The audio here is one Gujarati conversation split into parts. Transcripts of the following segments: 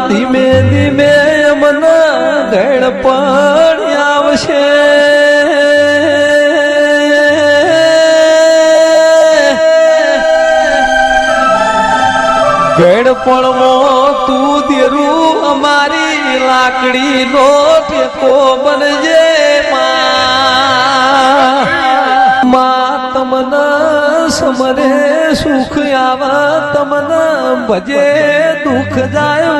ધીમે ધીમે મન ગળ પણ આવશે ગળપણમાં તું દેરું અમારી લાકડી નો ટેકો બનજે માં તમને સમરે સુખ આવે તમને ભજે દુઃખ જાય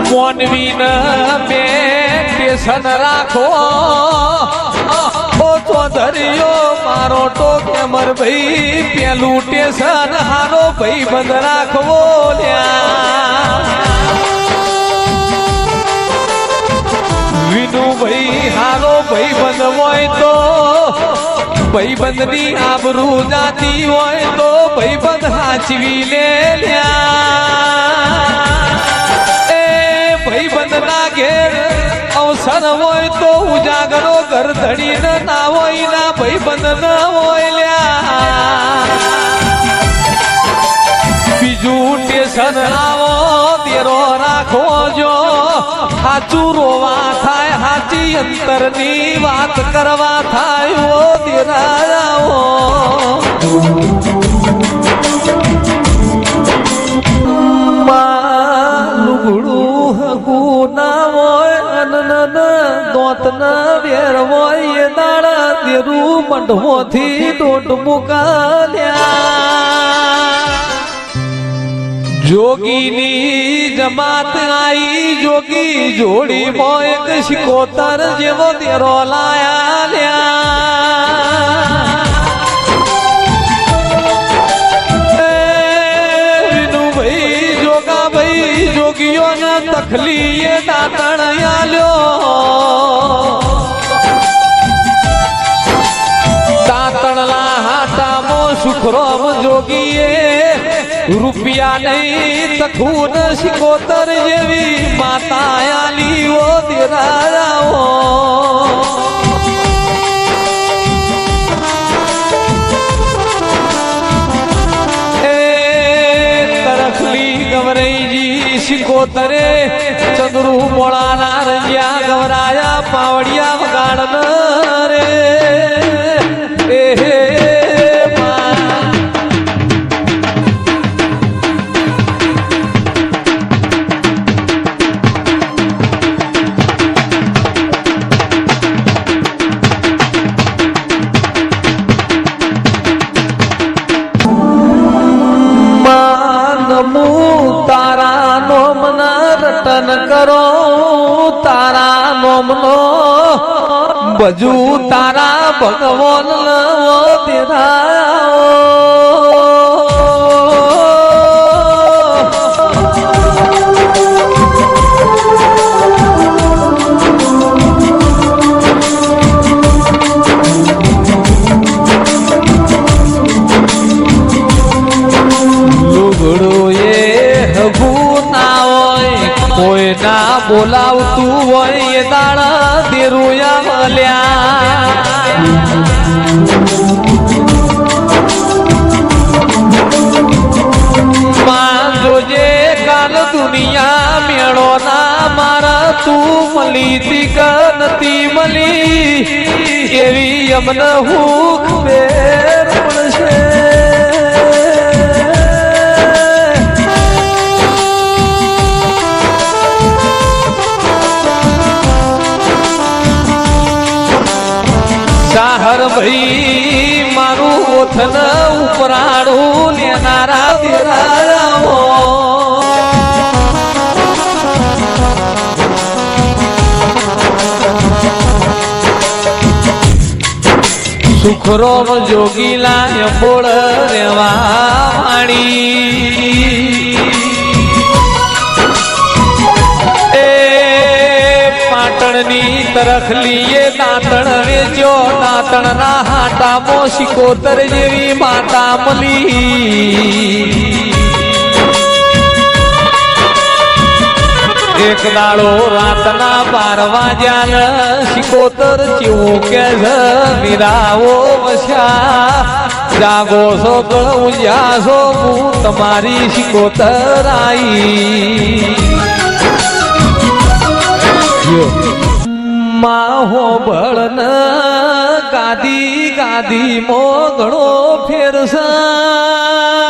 મોનવી સન રાખો ચૌધરીઓ મારો તો કેમર ભાઈ પેલું ટેશન હારો ભાઈ બંધ રાખવો વિનુ ભાઈ હારો ભાઈ બંધ હોય તો ભાઈ બંધ ની આબરૂ જાતી હોય તો ભાઈ બંધ હાચવી લે ભાઈ બંધ ના ઘેર અવસર હોય તો ઉજાગરો ઘર ધડીને ના હોય ના ભાઈ બંધ ના હોય બીજું ટેશન આવો તેરો રાખો જો સાચું રોવા થાય સાચી અંતરની વાત કરવા થાય ઓ તેરા આવો લુગડું હગું ના હોય દોત ના વેર હોય એ દાડા દેરું મંડમોથી દોટ મુકાલ્યા જોગીની જમાત આઈ જોગી જોડી મોય એક શિકોતર જેવો તેરો લાયા જોગીઓને તકલીએ દાતણ આલ્યો દાતણલા હાટામો સુખરોમ જોગીએ રૂપિયા નહીં તખૂન શિકોતર જેવી માતા આલી ઓ દેરાઓ શિકોતરે ચંદ્રુ મોળાના રંજ્યા ગવરાયા પાવડિયા વગાડન રે કરો તારા નોમનો બજુ તારા ભગવાન કોઈ ના બોલાવતું હોય એ દાડા દેરુયા મળ્યા માં જોજે કાલ દુનિયા મેળો ના મારા તું મળી તી કે નથી મળી એવી અમને હું ખબર પડશે સાહર ભાઈ મારું ઓથન ઉપરાડું લેનારા દેરાઓ સુખરોમ જોગીલા બોળ રેવા વાણી પાટણની તરખલીએ દાંતણ વેચ્યો દાંતણ ના હાટામો શિકોતર જેવી માતા મળી એક દાડો રાતના 12 વાગ્યા શિકોતર ચેવું કે છે મીરાઓ વસ્યા જાગો છો ગળું છો હું તમારી શિકોતર આઈ માહો બળન ગાદી ગાદી મો ઘણો ફેરસા